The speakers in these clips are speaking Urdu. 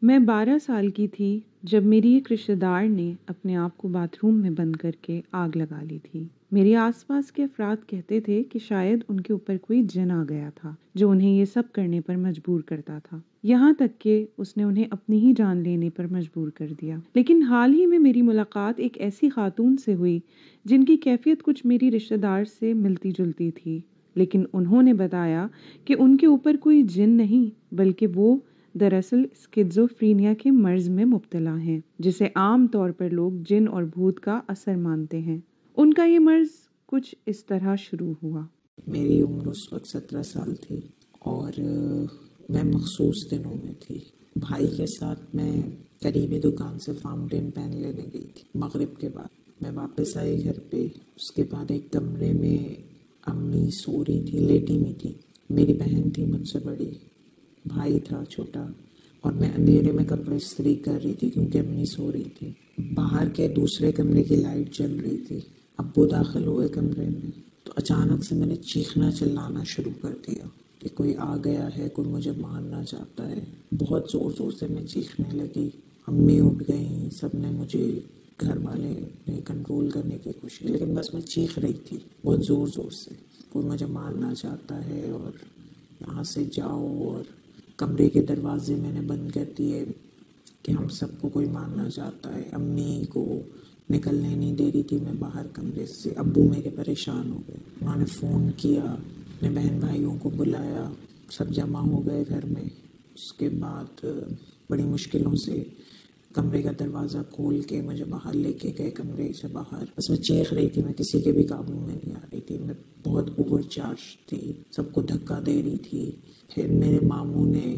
میں 12 سال کی تھی جب میری ایک رشتہ دار نے اپنے آپ کو باتھ روم میں بند کر کے آگ لگا لی تھی۔ میرے آس پاس کے افراد کہتے تھے کہ شاید ان کے اوپر کوئی جن آ گیا تھا جو انہیں یہ سب کرنے پر مجبور کرتا تھا، یہاں تک کہ اس نے انہیں اپنی ہی جان لینے پر مجبور کر دیا۔ لیکن حال ہی میں میری ملاقات ایک ایسی خاتون سے ہوئی جن کی کیفیت کچھ میری رشتہ دار سے ملتی جلتی تھی، لیکن انہوں نے بتایا کہ ان کے اوپر کوئی جن نہیں بلکہ وہ دراصل اسکیزوفرینیا کے مرض میں مبتلا ہیں، جسے عام طور پر لوگ جن اور بھوت کا اثر مانتے ہیں۔ ان کا یہ مرض کچھ اس طرح شروع ہوا۔ میری عمر اس وقت 17 سال تھی اور میں مخصوص دنوں میں تھی۔ بھائی کے ساتھ میں قریبی دکان سے فاؤنٹین پین لینے گئی تھی۔ مغرب کے بعد میں واپس آئی گھر پہ۔ اس کے بعد ایک کمرے میں امی سو رہی تھی، لیٹی ہوئی تھی۔ میری بہن تھی مجھ سے بڑی، بھائی تھا چھوٹا، اور میں اندھیرے میں کپڑے استری کر رہی تھی کیونکہ امی سو رہی تھی۔ باہر کے دوسرے کمرے کی لائٹ جل رہی تھی۔ ابو داخل ہوئے کمرے میں تو اچانک سے میں نے چیخنا چلانا شروع کر دیا کہ کوئی آ گیا ہے، کوئی مجھے مارنا چاہتا ہے۔ بہت زور زور سے میں چیخنے لگی۔ امی اٹھ گئیں، سب نے مجھے، گھر والے نے کنٹرول کرنے کی کوشش کی، لیکن بس میں چیخ رہی تھی بہت زور زور سے، کوئی مجھے مارنا چاہتا ہے اور یہاں سے جاؤ۔ اور کمرے کے دروازے میں نے بند کر دیے کہ ہم سب کو کوئی مارنا چاہتا ہے۔ امی کو نکلنے نہیں دے رہی تھی میں باہر کمرے سے۔ ابو میرے پریشان ہو گئے، انہوں نے فون کیا، اپنے بہن بھائیوں کو بلایا، سب جمع ہو گئے گھر میں۔ اس کے بعد بڑی مشکلوں سے کمرے کا دروازہ کھول کے مجھے باہر لے کے گئے، کمرے سے باہر۔ بس میں چیخ رہی تھی، میں کسی کے بھی قابو میں نہیں آ رہی تھی، میں بہت اوور چارج تھی، سب کو دھکا دے رہی تھی۔ پھر میرے ماموں نے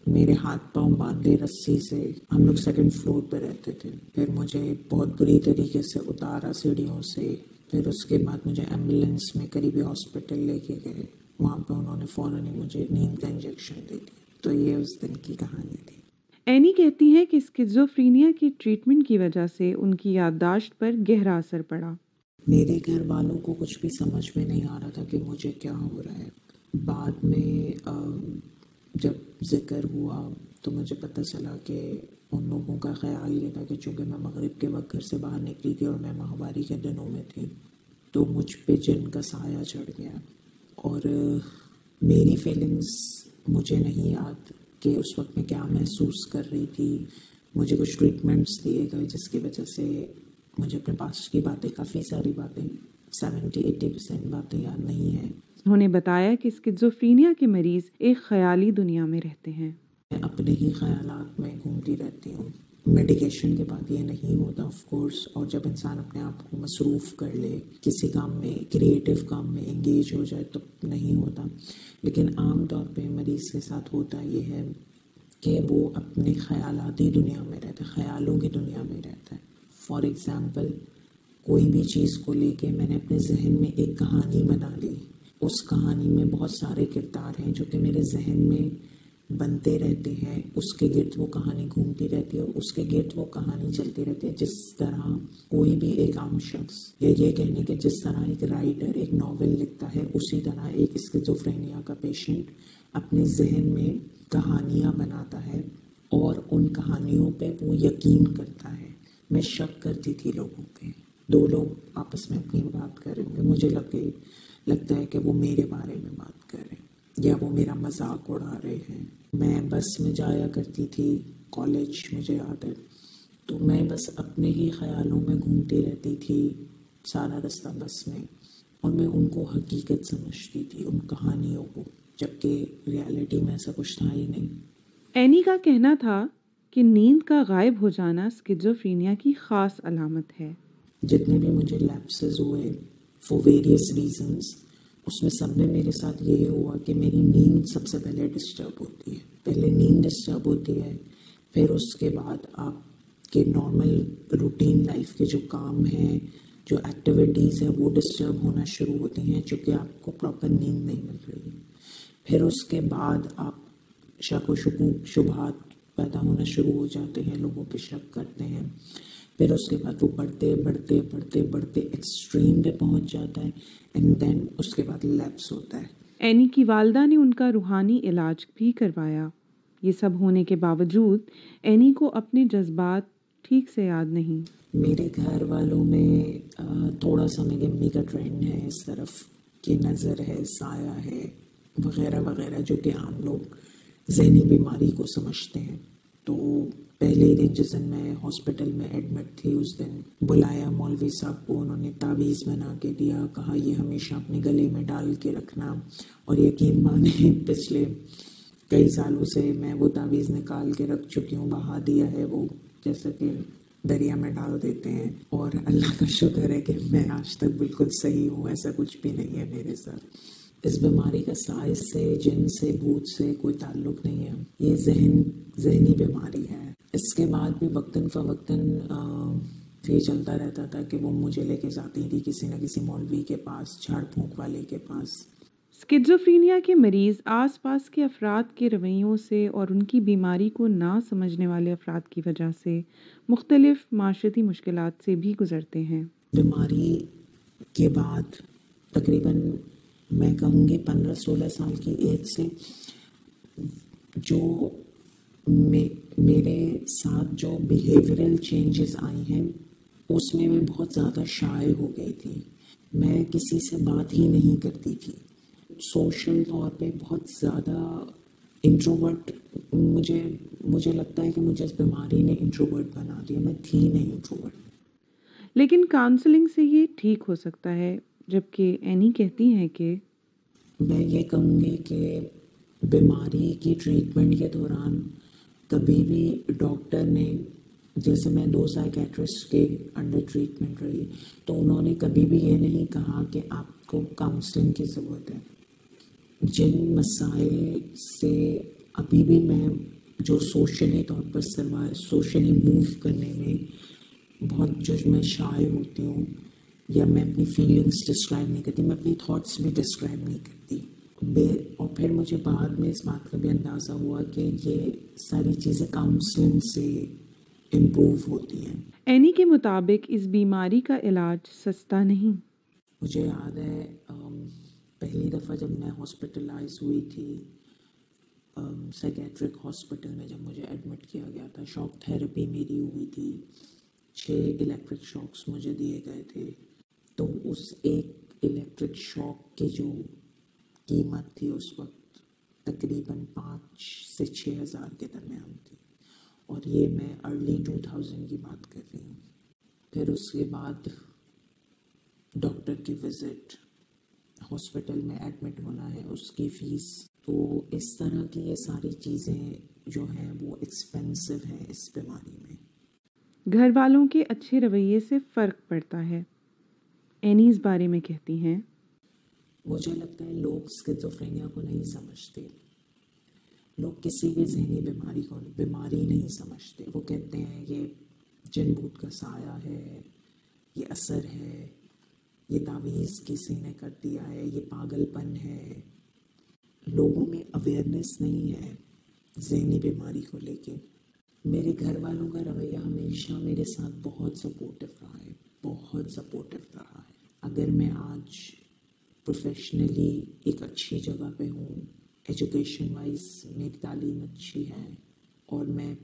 میرے ہاتھ پاؤں باندھے رسی سے، ہم لوگ سیکنڈ فلور پہ رہتے تھے۔ پھر مجھے بہت بری طریقے سے اتارا سیڑھیوں سے۔ پھر اس کے بعد مجھے ایمبولینس میں قریبی ہاسپٹل لے کے گئے، وہاں پہ انہوں نے فوراً ہی مجھے نیند کا انجیکشن دے دیا۔ تو یہ اس دن کی کہانی تھی۔ اینی کہتی ہیں کہ اسکیزوفرینیا کی ٹریٹمنٹ کی وجہ سے ان کی یادداشت پر گہرا اثر پڑا۔ میرے گھر والوں کو کچھ بھی سمجھ میں نہیں آ رہا تھا کہ مجھے کیا ہو رہا ہے۔ بعد میں جب ذکر ہوا تو مجھے پتہ چلا کہ ان لوگوں کا خیال یہ تھا کہ چونکہ میں مغرب کے وقت گھر سے باہر نکلی تھی اور میں ماہواری کے دنوں میں تھی تو مجھ پہ جن کا سایہ چڑھ گیا۔ اور میری فیلنگز مجھے نہیں یاد کہ اس وقت میں کیا محسوس کر رہی تھی۔ مجھے کچھ ٹریٹمنٹس دیے گئے جس کی وجہ سے مجھے اپنے پاس کی باتیں، کافی ساری باتیں، 70-80% باتیں یاد نہیں ہیں۔ انہوں نے بتایا کہ اسکیزوفرینیا کے مریض ایک خیالی دنیا میں رہتے ہیں۔ میں اپنے ہی خیالات میں گھومتی رہتی ہوں۔ میڈیکیشن کے بعد یہ نہیں ہوتا آف کورس، اور جب انسان اپنے آپ کو مصروف کر لے، کسی کام میں، کریٹو کام میں انگیج ہو جائے تو نہیں ہوتا۔ لیکن عام طور پہ مریض کے ساتھ ہوتا یہ ہے کہ وہ اپنے خیالاتی دنیا میں رہتا ہے، خیالوں کی دنیا میں رہتا ہے۔ فار ایگزامپل، کوئی بھی چیز کو لے کے میں نے اپنے ذہن میں ایک کہانی بنا لی، اس کہانی میں بہت سارے کردار ہیں جو کہ میرے ذہن میں بنتے رہتے ہیں، اس کے گرد وہ کہانی گھومتی رہتی ہے اور اس کے گرد وہ کہانی چلتی رہتی ہے۔ جس طرح کوئی بھی ایک عام شخص، یا یہ کہنے کہ جس طرح ایک رائٹر ایک ناول لکھتا ہے، اسی طرح ایک اسکیزوفرینیا کا پیشنٹ اپنے ذہن میں کہانیاں بناتا ہے اور ان کہانیوں پہ وہ یقین کرتا ہے۔ میں شک کرتی تھی لوگوں پہ، دو لوگ آپس میں اپنی بات کر رہے ہوں گے، مجھے لگتا ہے کہ وہ میرے بارے میں بات کر رہے ہیں یا وہ میرا مذاق اڑا رہے ہیں۔ میں بس میں جایا کرتی تھی کالج، مجھے یاد ہے، تو میں بس اپنے ہی خیالوں میں گھومتی رہتی تھی سارا رستہ بس میں، اور میں ان کو حقیقت سمجھتی تھی، ان کہانیوں کو، جبکہ ریالٹی میں ایسا کچھ تھا ہی نہیں۔ اینی کا کہنا تھا کہ نیند کا غائب ہو جانا اسکیزوفرینیا کی خاص علامت ہے۔ جتنے بھی مجھے لیپسز ہوئے فور ویریس ریزنز، اس میں سب میں میرے ساتھ یہ ہوا کہ میری نیند سب سے پہلے ڈسٹرب ہوتی ہے۔ پہلے نیند ڈسٹرب ہوتی ہے، پھر اس کے بعد آپ کے نارمل روٹین لائف کے جو کام ہیں، جو ایکٹیویٹیز ہیں، وہ ڈسٹرب ہونا شروع ہوتی ہیں چونکہ آپ کو پراپر نیند نہیں مل رہی۔ پھر اس کے بعد آپ شک و شکوک، شبہات پیدا ہونا شروع ہو جاتے ہیں، لوگوں پہ شک کرتے ہیں۔ پھر اس کے بعد وہ بڑھتے بڑھتے بڑھتے بڑھتے ایکسٹریم پہ پہنچ جاتا ہے، اینڈ دین اس کے بعد لیپس ہوتا ہے۔ اینی کی والدہ نے ان کا روحانی علاج بھی کروایا۔ یہ سب ہونے کے باوجود اینی کو اپنے جذبات ٹھیک سے یاد نہیں۔ میرے گھر والوں میں تھوڑا سا میری امی کا ٹرینڈ ہے اس طرف کہ نظر ہے، سایہ ہے وغیرہ وغیرہ، جو کہ عام لوگ ذہنی بیماری کو سمجھتے ہیں۔ تو پہلے دن جس دن میں ہاسپٹل میں ایڈمٹ تھی، اس دن بلایا مولوی صاحب کو، انہوں نے تعویذ بنا کے دیا، کہا یہ ہمیشہ اپنے گلے میں ڈال کے رکھنا، اور یقین مانے پچھلے کئی سالوں سے میں وہ تعویذ نکال کے رکھ چکی ہوں، بہا دیا ہے وہ، جیسا کہ دریا میں ڈال دیتے ہیں، اور اللہ کا شکر ہے کہ میں آج تک بالکل صحیح ہوں، ایسا کچھ بھی نہیں ہے میرے ساتھ۔ اس بیماری کا سائز سے، جن سے، بھوت سے کوئی تعلق نہیں ہے، یہ ذہنی بیماری ہے۔ اس کے بعد بھی وقتاً فوقتاً یہ چلتا رہتا تھا کہ وہ مجھے لے کے جاتی تھی کسی نہ کسی مولوی کے پاس، جھاڑ پھونک والے کے پاس۔ اسکیزوفرینیا کے مریض آس پاس کے افراد کے رویوں سے اور ان کی بیماری کو نہ سمجھنے والے افراد کی وجہ سے مختلف معاشرتی مشکلات سے بھی گزرتے ہیں۔ بیماری کے بعد تقریباً میں کہوں گی 15-16 سال کی ایج سے جو میرے ساتھ جو بیہیورل چینجز آئی ہیں، اس میں بہت زیادہ شائع ہو گئی تھی۔ میں کسی سے بات ہی نہیں کرتی تھی، سوشل طور پہ بہت زیادہ انٹروورٹ۔ مجھے لگتا ہے کہ مجھے اس بیماری نے انٹروورٹ بنا دیا، میں تھی نہیں انٹروورٹ۔ لیکن کاؤنسلنگ سے یہ ٹھیک ہو سکتا ہے، جبکہ اینی کہتی ہیں کہ میں یہ کہوں گی کہ بیماری کی ٹریٹمنٹ کے دوران کبھی بھی ڈاکٹر نے، جیسے میں 2 سائیکیٹرسٹ کے انڈر ٹریٹمنٹ رہی، تو انہوں نے کبھی بھی یہ نہیں کہا کہ آپ کو کاؤنسلنگ کی ضرورت ہے۔ جن مسائل سے ابھی بھی میں جو سوشلی طور پر سوشلی موو کرنے میں بہت جو میں شائع ہوتی ہوں، یا میں اپنی فیلنگس ڈسکرائب نہیں کرتی، میں اپنی تھاٹس بھی ڈسکرائب نہیں کرتی۔ اور پھر مجھے بعد میں اس بات کا بھی اندازہ ہوا کہ یہ ساری چیزیں کاؤنسلنگ سے امپروو ہوتی ہیں۔ اینی کے مطابق اس بیماری کا علاج سستا نہیں۔ مجھے یاد ہے پہلی دفعہ جب میں ہاسپٹلائز ہوئی تھی، سائیکیٹرک ہاسپٹل میں جب مجھے ایڈمٹ کیا گیا تھا، شاک تھیراپی میری ہوئی تھی، 6 الیکٹرک شاکس مجھے دیے گئے تھے۔ تو اس ایک الیکٹرک شاک کی جو قیمت تھی اس وقت تقریباً 5 سے 6 ہزار کے درمیان تھی، اور یہ میں ارلی 2000 کی بات کر رہی ہوں۔ پھر اس کے بعد ڈاکٹر کی وزٹ، ہاسپٹل میں ایڈمٹ ہونا ہے، اس کی فیس، تو اس طرح کی یہ ساری چیزیں جو ہیں وہ ایکسپینسو ہیں اس بیماری میں۔ گھر والوں کے اچھے رویے سے فرق پڑتا ہے، اینی اس بارے میں کہتی ہیں۔ مجھے لگتا ہے لوگ اسکیزوفرینیا کو نہیں سمجھتے، لوگ کسی بھی ذہنی بیماری کو بیماری نہیں سمجھتے۔ وہ کہتے ہیں یہ جن بھوت کا سایہ ہے، یہ اثر ہے، یہ تعویذ کسی نے کر دیا ہے، یہ پاگل پن ہے۔ لوگوں میں اویئرنیس نہیں ہے ذہنی بیماری کو لے کے۔ میرے گھر والوں کا رویہ ہمیشہ میرے ساتھ بہت سپورٹیو رہا ہے، بہت سپورٹیو رہا ہے۔ اگر میں آج پروفیشنلی ایک اچھی جگہ پہ ہوں، ایجوکیشن وائز میری تعلیم اچھی ہے، اور میں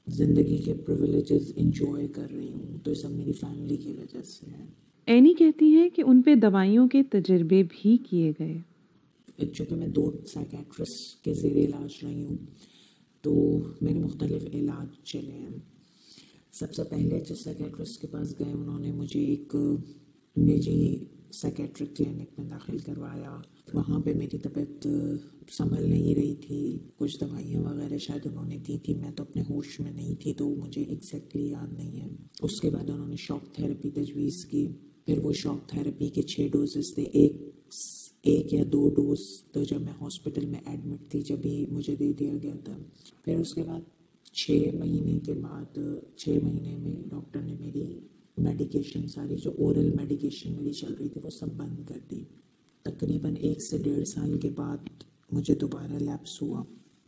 زندگی کے پریویلیجز انجوائے کر رہی ہوں، تو یہ سب میری فیملی کی وجہ سے ہے۔ اینی کہتی ہیں کہ ان پہ دوائیوں کے تجربے بھی کیے گئے۔ چونکہ میں 2 سائیکیٹرسٹ کے زیر علاج رہی ہوں، تو میرے مختلف علاج چلے ہیں۔ سب سے پہلے جس سائیکیٹرسٹ کے پاس گئے، انہوں نے مجھے ایک نجی سائیکیٹرک کلینک میں داخل کروایا۔ وہاں پہ میری طبیعت سنبھل نہیں رہی تھی، کچھ دوائیاں وغیرہ شاید انہوں نے دی تھی، میں تو اپنے ہوش میں نہیں تھی، تو مجھے ایگزیکٹلی یاد نہیں ہے۔ اس کے بعد انہوں نے شاک تھیراپی تجویز کی، پھر وہ شاک تھیراپی کے 6 ڈوزز تھے، ایک یا 2 ڈوز تو جب میں ہاسپٹل میں ایڈمٹ تھی جب ہی مجھے دے دیا گیا تھا۔ پھر اس کے بعد 6 مہینے کے بعد 6 مہینے میں ڈاکٹر نے میری میڈیکیشن ساری جو اورل میڈیکیشن میری چل رہی تھی وہ سب بند کر دی۔ تقریباً 1 سے 1.5 سال کے بعد مجھے دوبارہ لیپس ہوا۔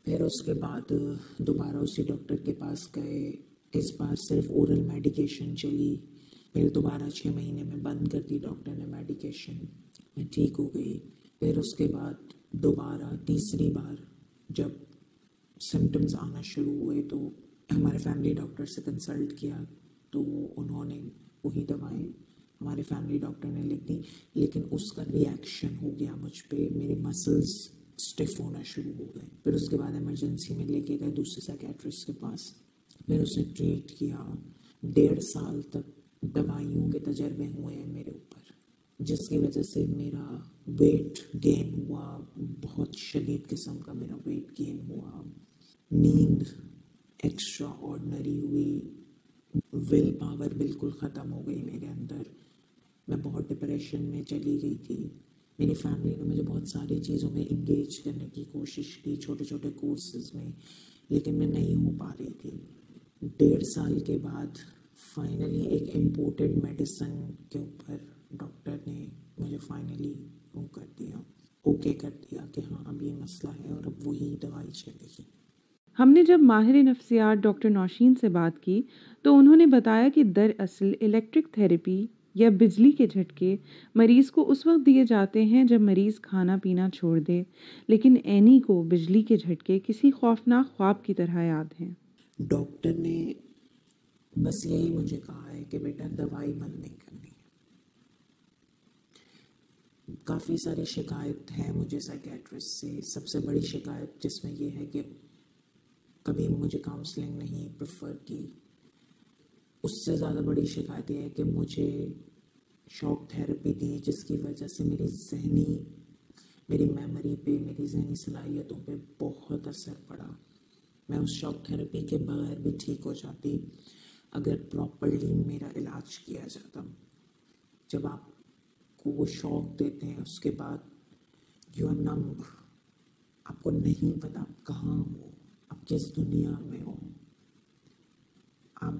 پھر اس کے بعد دوبارہ اسی ڈاکٹر کے پاس گئے، اس بار صرف اورل میڈیکیشن چلی، پھر دوبارہ 6 مہینے میں بند کر دی ڈاکٹر نے میڈیکیشن، میں ٹھیک ہو گئی۔ پھر اس کے بعد دوبارہ تیسری بار جب سمٹمز آنا شروع ہوئے تو ہمارے فیملی ڈاکٹر سے کنسلٹ کیا تو انہوں نے وہی دوائیں ہمارے فیملی ڈاکٹر نے لکھ دی، لیکن اس کا ریئیکشن ہو گیا مجھ پہ، میرے مسلس اسٹف ہونا شروع ہو گئے. پھر اس کے بعد ایمرجنسی میں لے کے گئے دوسرے سائیکیٹرسٹ کے پاس، پھر اسے ٹریٹ کیا. 1.5 سال تک دوائیوں کے تجربے ہوئے ہیں میرے اوپر، جس کی وجہ سے میرا ویٹ گین ہوا، بہت شدید قسم کا میرا ویٹ گین ہوا، نیند ایکسٹرا آرڈنری ہوئی، ول پاور بالکل ختم ہو گئی میرے اندر. میں بہت ڈپریشن میں چلی گئی تھی. میری فیملی نے مجھے بہت ساری چیزوں میں انگیج کرنے کی کوشش کی، چھوٹے چھوٹے کورسز میں، لیکن میں نہیں ہو پا رہی تھی. 1.5 سال کے بعد فائنلی ایک امپورٹڈ میڈیسن کے اوپر ڈاکٹر نے مجھے فائنلی وہ کر دیا، اوکے کر دیا کہ ہاں اب یہ مسئلہ ہے اور اب وہی دوائی چلے گی. ہم نے جب ماہر نفسیات ڈاکٹر نوشین سے بات کی تو انہوں نے بتایا کہ دراصل الیکٹرک تھیراپی یا بجلی کے جھٹکے مریض کو اس وقت دیے جاتے ہیں جب مریض کھانا پینا چھوڑ دے، لیکن اینی کو بجلی کے جھٹکے کسی خوفناک خواب کی طرح یاد ہیں. ڈاکٹر نے بس یہی مجھے کہا ہے کہ بیٹا دوائی بند نہیں کرنی ہے. کافی ساری شکایت ہے مجھے سائیکیٹرسٹ سے. سب سے بڑی شکایت جس میں یہ ہے کہ کبھی مجھے کاؤنسلنگ نہیں پریفر کی. اس سے زیادہ بڑی شکایت یہ ہے کہ مجھے شاک تھراپی دی، جس کی وجہ سے میری میموری پہ، میری ذہنی صلاحیتوں پہ بہت اثر پڑا. میں اس شاک تھراپی کے بغیر بھی ٹھیک ہو جاتی اگر پراپرلی میرا علاج کیا جاتا. جب آپ کو وہ شوق دیتے ہیں اس کے بعد یو آر نمب، آپ کو نہیں پتا آپ کہاں ہو، آپ کس دنیا میں ہو. آپ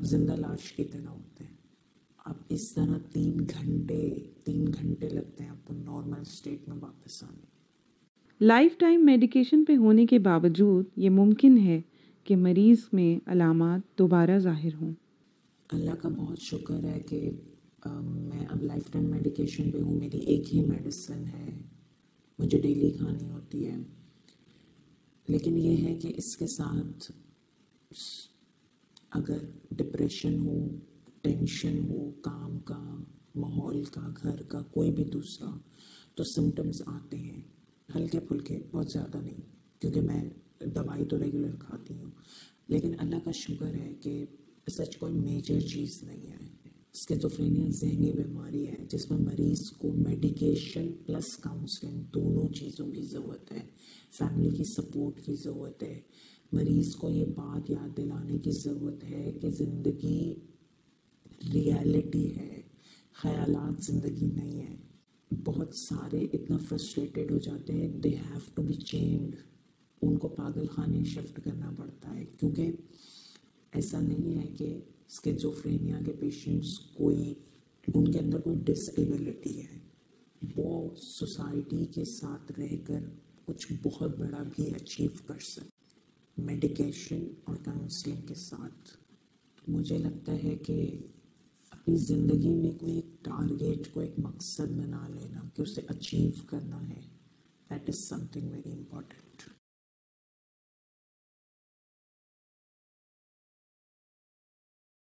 زندہ لاش کی طرح ہوتے ہیں. آپ اس طرح 3 گھنٹے لگتے ہیں آپ کو نارمل اسٹیٹ میں واپس آنے. لائف ٹائم میڈیکیشن پہ ہونے کے باوجود یہ ممکن ہے کہ مریض میں علامات دوبارہ ظاہر ہوں. اللہ کا بہت شکر ہے کہ میں اب لائف ٹائم میڈیکیشن پہ ہوں. میری ایک ہی میڈیسن ہے، مجھے ڈیلی کھانی ہوتی ہے. لیکن یہ ہے کہ اس کے ساتھ اگر ڈپریشن ہو، ٹینشن ہو، کام کا، ماحول کا، گھر کا، کوئی بھی دوسرا، تو سمٹمز آتے ہیں ہلکے پھلکے، بہت زیادہ نہیں، کیونکہ میں دوائی تو ریگولر کھاتی ہوں. لیکن اللہ کا شکر ہے کہ سچ کوئی میجر چیز نہیں ہے. اسکیزوفرینیا ذہنی بیماری ہے جس میں مریض کو میڈیکیشن پلس کاؤنسلنگ دونوں چیزوں کی ضرورت ہے. فیملی کی سپورٹ کی ضرورت ہے. مریض کو یہ بات یاد دلانے کی ضرورت ہے کہ زندگی ریالٹی ہے، خیالات زندگی نہیں ہے. بہت سارے اتنا فرسٹریٹڈ ہو جاتے ہیں، دے ہیو ٹو بی چینڈ. ان کو پاگل خانے شفٹ کرنا پڑتا ہے، کیونکہ ایسا نہیں ہے کہ اسکیزوفرینیا کے پیشنٹس ان کے اندر کوئی ڈس ایبلٹی ہے. وہ سوسائٹی کے ساتھ رہ کر کچھ بہت بڑا بھی اچیو کر سکتے میڈیکیشن اور کاؤنسلنگ کے ساتھ. مجھے لگتا ہے کہ اپنی زندگی میں کوئی ایک ٹارگیٹ، کوئی ایک مقصد بنا لینا کہ اسے اچیو کرنا ہے، that is some thing very important.